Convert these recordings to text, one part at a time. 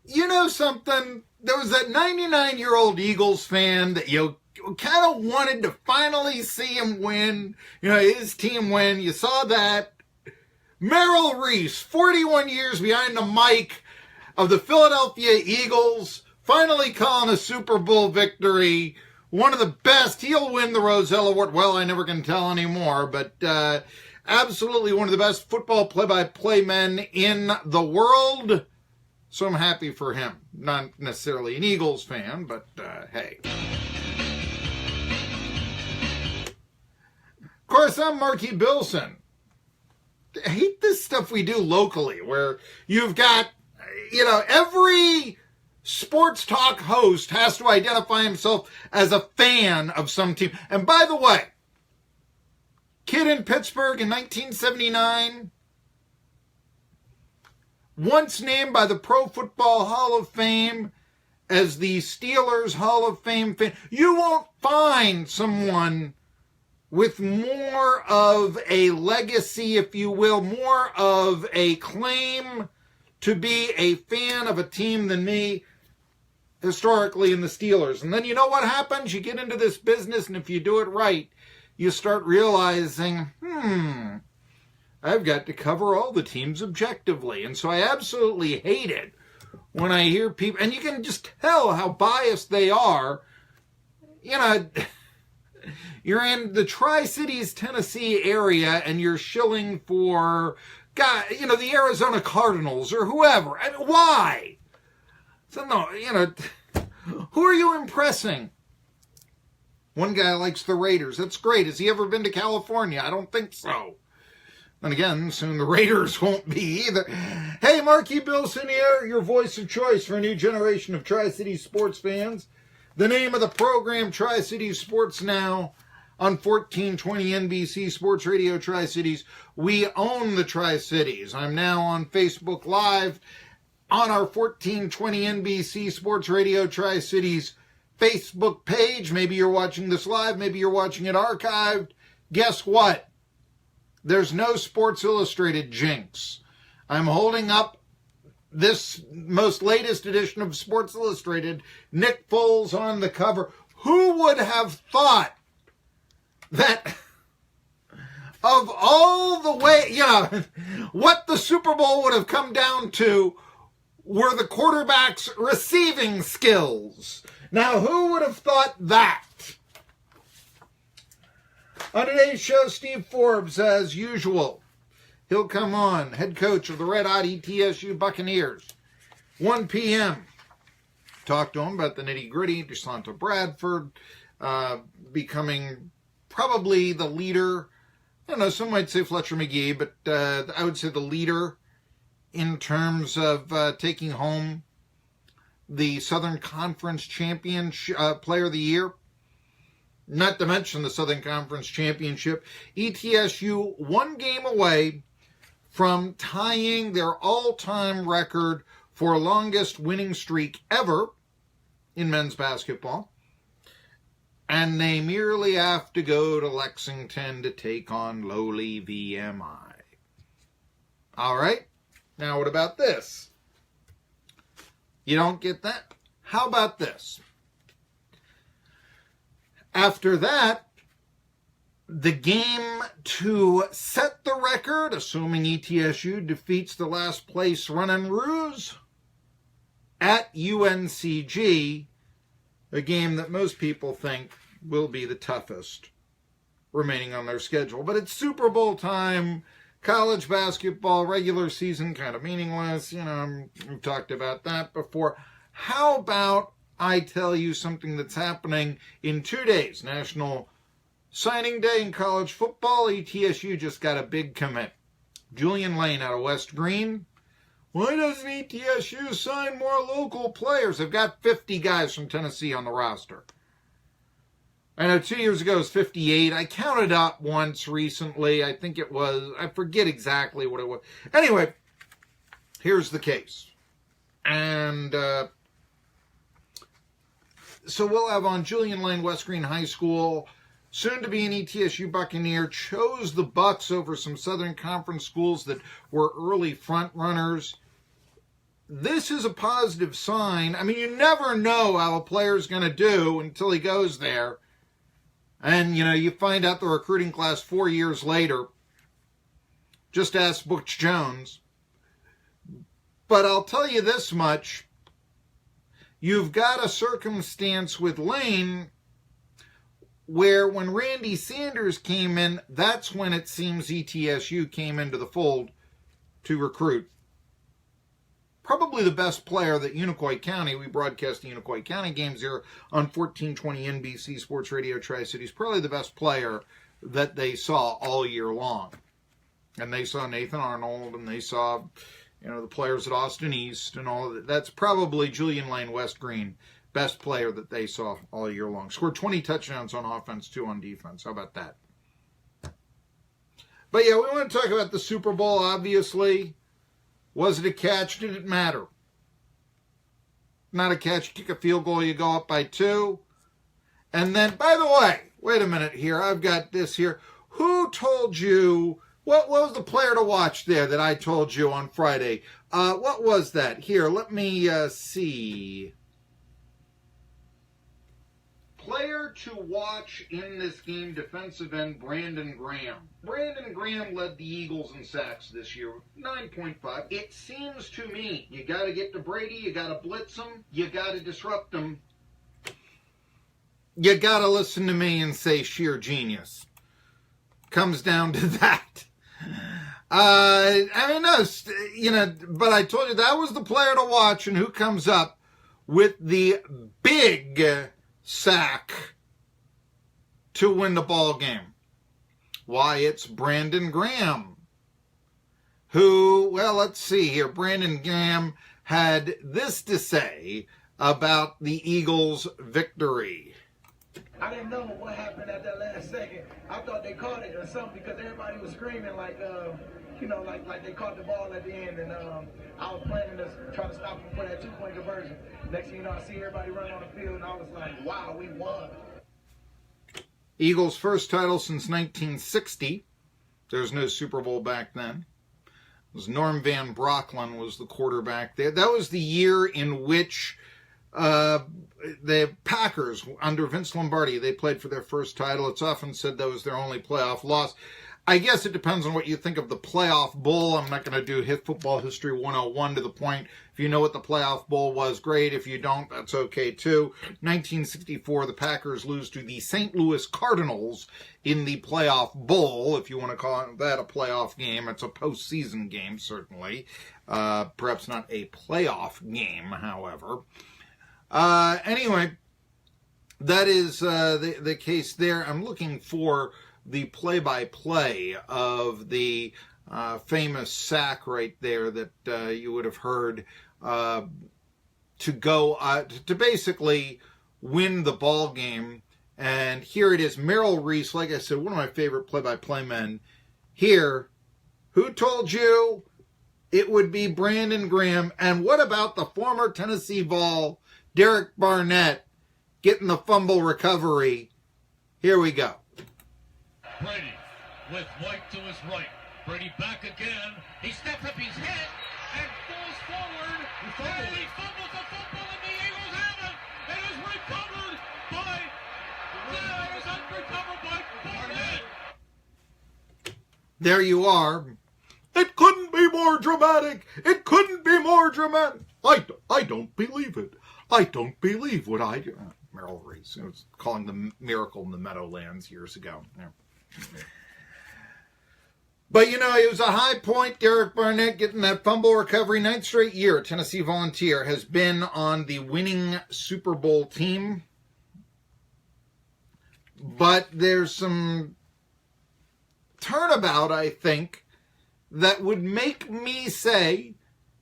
You know something? There was that 99-year-old Eagles fan that you kind of wanted to finally see him win, his team win. You saw that. Merrill Reese, 41 years behind the mic of the Philadelphia Eagles, finally calling a Super Bowl victory. One of the best. He'll win the Roselle Award. Well, I never can tell anymore, but absolutely one of the best football play-by-play men in the world. So I'm happy for him. Not necessarily an Eagles fan, but hey. Of course, I'm Marky Billson. I hate this stuff we do locally where you've got, every sports talk host has to identify himself as a fan of some team. And by the way, kid in Pittsburgh in 1979, once named by the Pro Football Hall of Fame as the Steelers Hall of Fame fan. You won't find someone with more of a legacy, if you will, more of a claim to be a fan of a team than me historically in the Steelers. And then you know what happens? You get into this business, and if you do it right, you start realizing, I've got to cover all the teams objectively. And so I absolutely hate it when I hear people, and you can just tell how biased they are. You're in the Tri-Cities, Tennessee area, and you're shilling for, the Arizona Cardinals or whoever. I mean, why? So no, who are you impressing? One guy likes the Raiders. That's great. Has he ever been to California? I don't think so. And again, soon the Raiders won't be either. Hey, Marky Billson here, your voice of choice for a new generation of Tri-Cities sports fans. The name of the program, Tri-Cities Sports Now, on 1420 NBC Sports Radio Tri-Cities. We own the Tri-Cities. I'm now on Facebook Live on our 1420 NBC Sports Radio Tri-Cities Facebook page. Maybe you're watching this live. Maybe you're watching it archived. Guess what? There's no Sports Illustrated jinx. I'm holding up this most latest edition of Sports Illustrated. Nick Foles on the cover. Who would have thought that of all the way, what the Super Bowl would have come down to were the quarterback's receiving skills. Now, who would have thought that? On today's show, Steve Forbes, as usual, he'll come on, head coach of the red-hot ETSU Buccaneers, 1 p.m. Talk to him about the nitty-gritty, DeSanto Bradford becoming probably the leader. I don't know, some might say Fletcher McGee, but I would say the leader in terms of taking home the Southern Conference Champion Player of the Year. Not to mention the Southern Conference Championship. ETSU 1 game away from tying their all-time record for longest winning streak ever in men's basketball. And they merely have to go to Lexington to take on lowly VMI. All right. Now what about this? You don't get that? How about this? After that, the game to set the record, assuming ETSU defeats the last place Runnin' Roos at UNCG, a game that most people think will be the toughest remaining on their schedule. But it's Super Bowl time, college basketball, regular season kind of meaningless. We've talked about that before. How about I tell you something that's happening in 2 days. National Signing Day in college football. ETSU just got a big commit. Julian Lane out of West Green. Why doesn't ETSU sign more local players? They've got 50 guys from Tennessee on the roster. I know 2 years ago it was 58. I counted up once recently. I think it was, I forget exactly what it was. Anyway, here's the case. And so we'll have on Julian Lane, West Green High School, soon to be an ETSU Buccaneer, chose the Bucs over some Southern Conference schools that were early front runners. This is a positive sign. I mean, you never know how a player's going to do until he goes there. And, you know, you find out the recruiting class 4 years later. Just ask Butch Jones. But I'll tell you this much. You've got a circumstance with Lane where when Randy Sanders came in, that's when it seems ETSU came into the fold to recruit. Probably the best player that Unicoi County, we broadcast the Unicoi County games here on 1420 NBC Sports Radio Tri-Cities, probably the best player that they saw all year long. And they saw Nathan Arnold, and they saw, you know, the players at Austin East and all of that. That's probably Julian Lane, West Green, best player that they saw all year long. Scored 20 touchdowns on offense, 2 on defense. How about that? But yeah, we want to talk about the Super Bowl, obviously. Was it a catch? Did it matter? Not a catch. You kick a field goal, you go up by 2. And then, by the way, wait a minute here. I've got this here. Who told you... What was the player to watch there that I told you on Friday? What was that? Here, let me see. Player to watch in this game, defensive end Brandon Graham. Brandon Graham led the Eagles in sacks this year, 9.5. It seems to me you got to get to Brady, you got to blitz him, you got to disrupt him. You got to listen to me and say sheer genius. Comes down to that. I mean, no, you know, but I told you that was the player to watch, and who comes up with the big sack to win the ball game? Why, it's Brandon Graham, who, well, let's see here. Brandon Graham had this to say about the Eagles' victory. I didn't know what happened at that last second. I thought they caught it or something because everybody was screaming like, you know, like they caught the ball at the end. And I was planning to try to stop them for that 2-point conversion. Next thing you know, I see everybody running on the field, and I was like, wow, we won. Eagles' first title since 1960. There's no Super Bowl back then. It was Norm Van Brocklin was the quarterback there. That was the year in which the Packers, under Vince Lombardi, they played for their first title. It's often said that was their only playoff loss. I guess it depends on what you think of the playoff bowl. I'm not going to do football history 101 to the point. If you know what the playoff bowl was, great. If you don't, that's okay too. 1964, the Packers lose to the St. Louis Cardinals in the playoff bowl, if you want to call that a playoff game. It's a postseason game, certainly. Perhaps not a playoff game, however. Anyway, that is the case there. I'm looking for the play-by-play of the famous sack right there that you would have heard to go to basically win the ball game. And here it is, Merrill Reese, like I said, one of my favorite play-by-play men. Here, who told you it would be Brandon Graham? And what about the former Tennessee Vol, Derek Barnett, getting the fumble recovery? Here we go. Brady with White to his right. Brady back again. He steps up his head and falls forward. And he fumbles the football, and the Eagles have it. It is recovered by Barnett. There you are. It couldn't be more dramatic. It couldn't be more dramatic. I don't believe it. I don't believe what I do. Merrill Reese. I was calling the Miracle in the Meadowlands years ago. Yeah. But, it was a high point. Derek Barnett getting that fumble recovery. 9th straight year, Tennessee Volunteer has been on the winning Super Bowl team. But there's some turnabout, I think, that would make me say,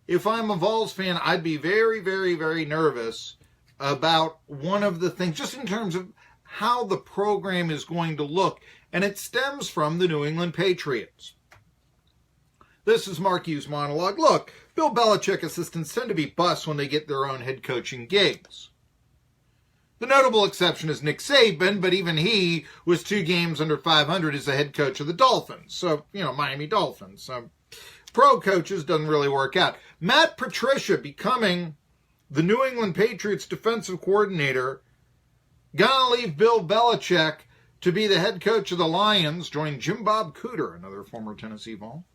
if I'm a Vols fan, I'd be very, very, very nervous about one of the things, just in terms of how the program is going to look. And it stems from the New England Patriots. This is Marky's monologue. Look, Bill Belichick assistants tend to be busts when they get their own head coaching gigs. The notable exception is Nick Saban, but even he was 2 games under 500 as the head coach of the Dolphins. So, Miami Dolphins. So, pro coaches doesn't really work out. Matt Patricia becoming the New England Patriots defensive coordinator, gonna leave Bill Belichick to be the head coach of the Lions, joined Jim Bob Cooter, another former Tennessee Vol.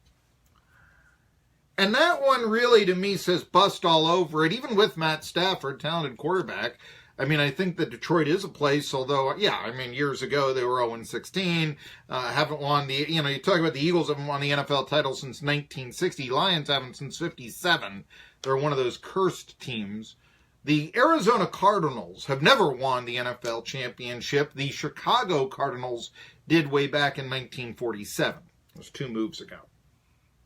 And that one really, to me, says bust all over it, even with Matt Stafford, talented quarterback. I mean, I think that Detroit is a place, although, years ago they were 0-16, haven't won the, you talk about the Eagles haven't won the NFL title since 1960, Lions haven't since 57. They're one of those cursed teams. The Arizona Cardinals have never won the NFL championship. The Chicago Cardinals did way back in 1947. It was 2 moves ago.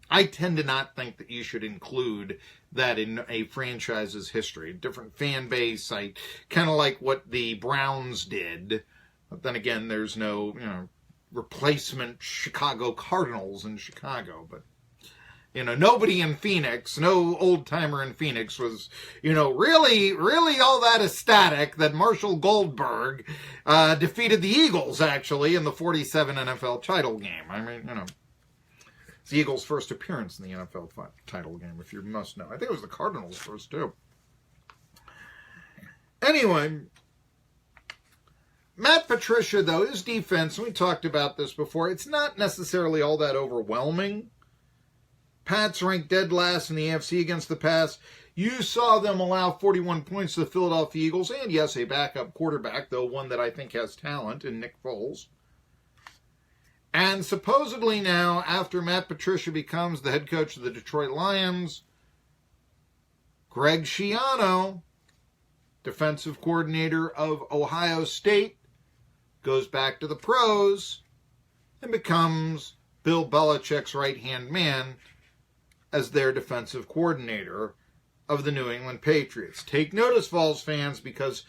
I tend to not think that you should include that in a franchise's history. Different fan base. I kind of like what the Browns did. But then again, there's no, replacement Chicago Cardinals in Chicago. But, nobody in Phoenix, no old-timer in Phoenix was, really, really all that ecstatic that Marshall Goldberg defeated the Eagles, actually, in the 47 NFL title game. I mean, it's the Eagles' first appearance in the NFL title game, if you must know. I think it was the Cardinals' first, too. Anyway, Matt Patricia, though, his defense, we talked about this before, it's not necessarily all that overwhelming. Pats ranked dead last in the AFC against the pass. You saw them allow 41 points to the Philadelphia Eagles, and yes, a backup quarterback, though one that I think has talent, in Nick Foles. And supposedly now, after Matt Patricia becomes the head coach of the Detroit Lions, Greg Schiano, defensive coordinator of Ohio State, goes back to the pros and becomes Bill Belichick's right-hand man as their defensive coordinator of the New England Patriots. Take notice, Vols fans, because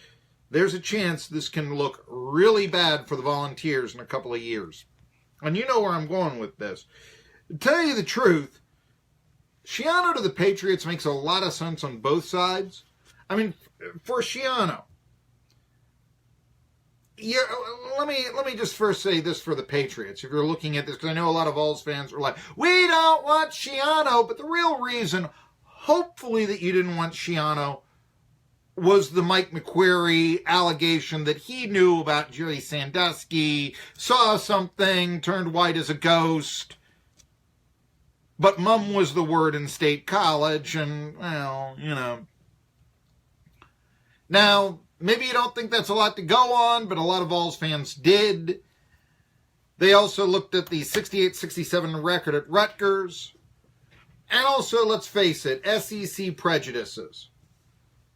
there's a chance this can look really bad for the Volunteers in a couple of years. And you know where I'm going with this. To tell you the truth, Schiano to the Patriots makes a lot of sense on both sides. I mean, for Schiano, let me just first say this for the Patriots. If you're looking at this, because I know a lot of Vols fans are like, we don't want Schiano. But the real reason, hopefully, that you didn't want Schiano was the Mike McQuarrie allegation that he knew about Jerry Sandusky, saw something, turned white as a ghost, but mum was the word in State College, and, well, Now, maybe you don't think that's a lot to go on, but a lot of Vols fans did. They also looked at the 68-67 record at Rutgers, and also, let's face it, SEC prejudices.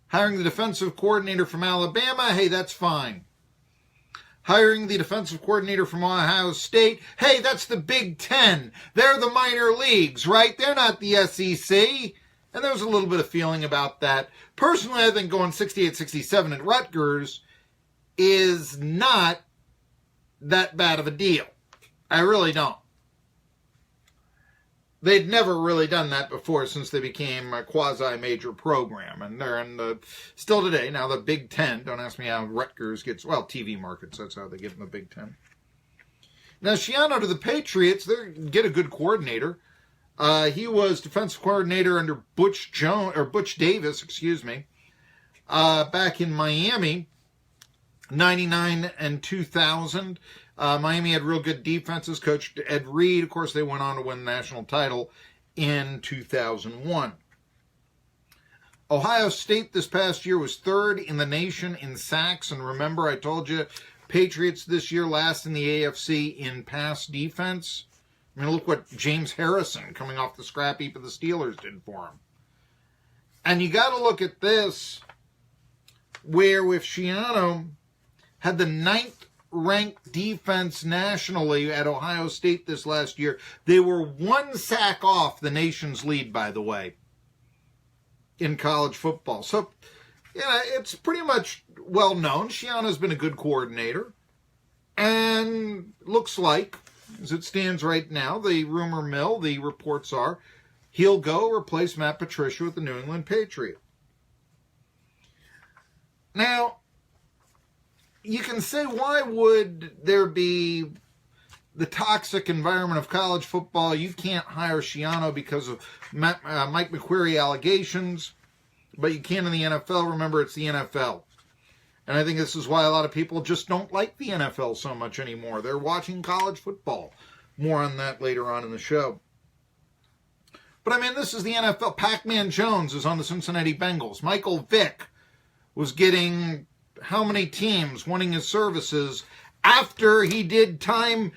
Hiring the defensive coordinator from Alabama, hey, that's fine. Hiring the defensive coordinator from Ohio State, hey, that's the Big Ten. They're the minor leagues, right? They're not the SEC. And there was a little bit of feeling about that. Personally, I think going 68-67 at Rutgers is not that bad of a deal. I really don't. They'd never really done that before since they became a quasi-major program. And they're in the, still today, now the Big Ten. Don't ask me how Rutgers gets, well, TV markets, that's how they get in the Big Ten. Now, Schiano to the Patriots, they get a good coordinator. He was defensive coordinator under Butch Davis, back in Miami, 99 and 2000. Miami had real good defenses, coached Ed Reed. Of course, they went on to win the national title in 2001. Ohio State this past year was 3rd in the nation in sacks. And remember, I told you, Patriots this year last in the AFC in pass defense. I mean, look what James Harrison, coming off the scrap heap of the Steelers, did for him. And you got to look at this, where if Schiano had the 9th ranked defense nationally at Ohio State this last year, they were 1 sack off the nation's lead, by the way, in college football. So, yeah, it's pretty much well known. Schiano's been a good coordinator. And looks like, as it stands right now, the rumor mill, the reports are, he'll go replace Matt Patricia with the New England Patriots. Now, you can say, why would there be the toxic environment of college football? You can't hire Schiano because of Mike McQuarrie allegations, but you can in the NFL. Remember, it's the NFL. And I think this is why a lot of people just don't like the NFL so much anymore. They're watching college football. More on that later on in the show. But I mean, this is the NFL. Pac-Man Jones is on the Cincinnati Bengals. Michael Vick was getting how many teams wanting his services after he did time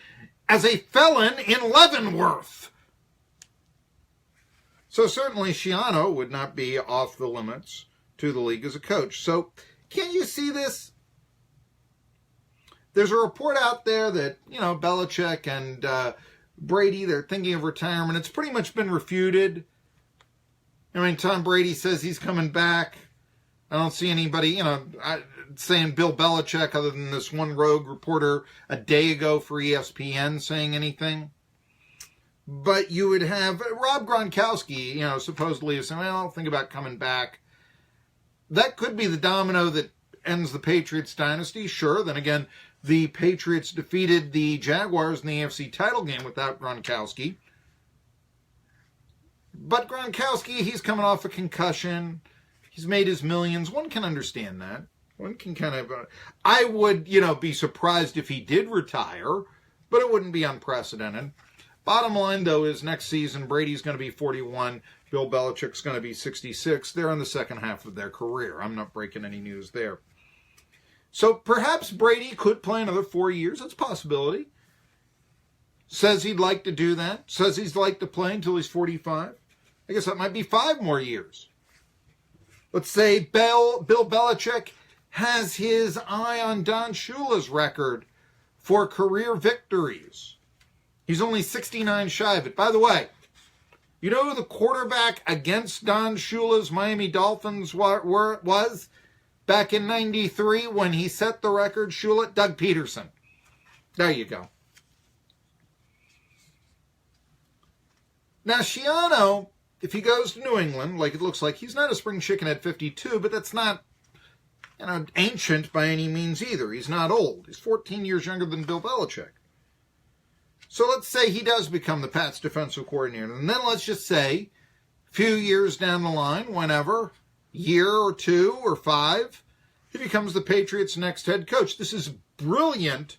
as a felon in Leavenworth. So certainly Schiano would not be off the limits to the league as a coach. So can you see this? There's a report out there that, Belichick and Brady, they're thinking of retirement. It's pretty much been refuted. I mean, Tom Brady says he's coming back. I don't see anybody, saying Bill Belichick, other than this one rogue reporter a day ago for ESPN saying anything. But you would have Rob Gronkowski, supposedly saying, well, I'll think about coming back. That could be the domino that ends the Patriots dynasty. Sure, then again, the Patriots defeated the Jaguars in the AFC title game without Gronkowski. But Gronkowski, he's coming off a concussion. He's made his millions. One can understand that. One can kind of... I would, be surprised if he did retire, but it wouldn't be unprecedented. Bottom line, though, is next season, Brady's going to be 41. Bill Belichick's going to be 66. They're in the second half of their career. I'm not breaking any news there. So perhaps Brady could play another 4 years. That's a possibility. Says he'd like to do that. Says he'd like to play until he's 45. I guess that might be 5 more years. Let's say Bill Belichick has his eye on Don Shula's record for career victories. He's only 69 shy of it. By the way, you know who the quarterback against Don Shula's Miami Dolphins was back in 93 when he set the record, Shula? Doug Peterson. There you go. Now, Schiano, if he goes to New England, like it looks like, he's not a spring chicken at 52, but that's not, ancient by any means either. He's not old. He's 14 years younger than Bill Belichick. So let's say he does become the Pats defensive coordinator. And then let's just say, a few years down the line, whenever, year or 2 or 5, he becomes the Patriots' next head coach. This is brilliant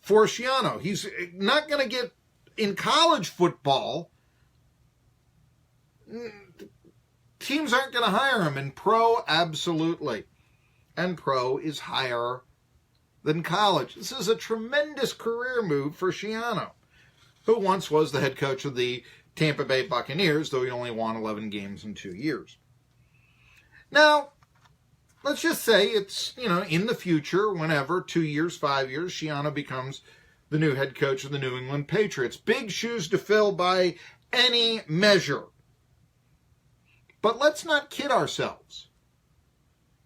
for Schiano. He's not going to get, in college football, teams aren't going to hire him. In pro, absolutely. And pro is higher than college. This is a tremendous career move for Schiano, who once was the head coach of the Tampa Bay Buccaneers, though he only won 11 games in 2 years. Now, let's just say it's, in the future, whenever, 2 years, 5 years, Schiano becomes the new head coach of the New England Patriots. Big shoes to fill by any measure. But let's not kid ourselves.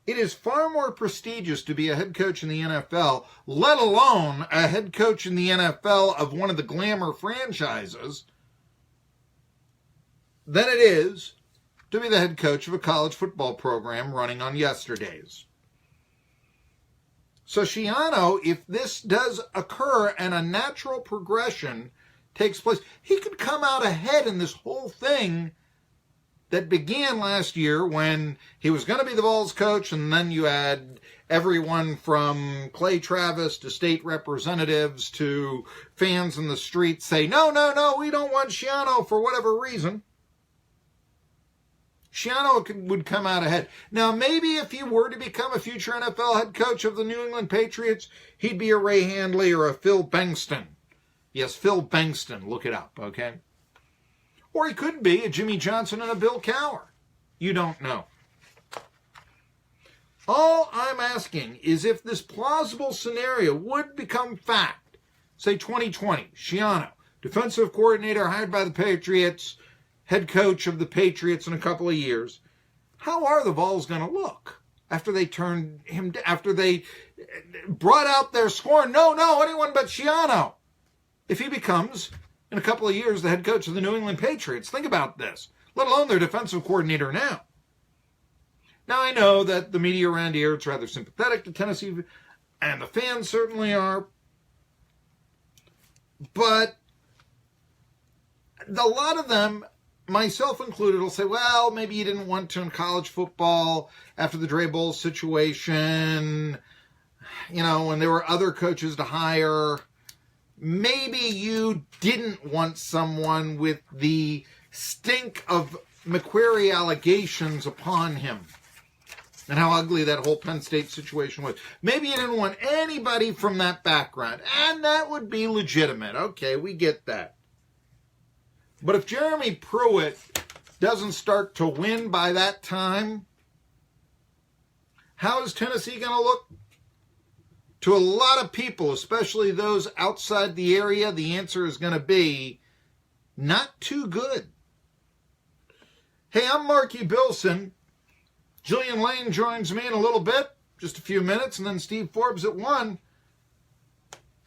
It is far more prestigious to be a head coach in the NFL, let alone a head coach in the NFL of one of the glamour franchises, than it is to be the head coach of a college football program running on yesterdays. So Schiano, if this does occur and a natural progression takes place, he could come out ahead in this whole thing that began last year when he was going to be the Vols coach, and then you had everyone from Clay Travis to state representatives to fans in the streets say, no, we don't want Schiano for whatever reason. Schiano would come out ahead. Now, maybe if he were to become a future NFL head coach of the New England Patriots, he'd be a Ray Handley or a Phil Bengtson Yes, Phil Bankston. Look it up, okay? Or he could be a Jimmy Johnson and a Bill Cowher. You don't know. All I'm asking is if this plausible scenario would become fact, say 2020, Schiano, defensive coordinator hired by the Patriots, head coach of the Patriots in a couple of years, how are the Vols going to look after they turned him, after they brought out their scorn? No, anyone but Schiano. If he becomes, in a couple of years, the head coach of the New England Patriots, think about this, let alone their defensive coordinator now. Now, I know that the media around here is rather sympathetic to Tennessee, and the fans certainly are, but a lot of them, myself included, will say, well, maybe you didn't want to in college football after the Dre Bowl situation, when there were other coaches to hire. Maybe you didn't want someone with the stink of McQuarrie allegations upon him and how ugly that whole Penn State situation was. Maybe you didn't want anybody from that background, and that would be legitimate. Okay, we get that. But if Jeremy Pruitt doesn't start to win by that time, how is Tennessee going to look? To a lot of people, especially those outside the area, the answer is going to be not too good. Hey, I'm Marky Billson. Jillian Lane joins me in a little bit, just a few minutes, and then Steve Forbes at 1.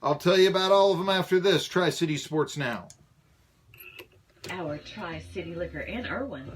I'll tell you about all of them after this. Tri-City Sports Now. Our Tri-City Liquor in Irwin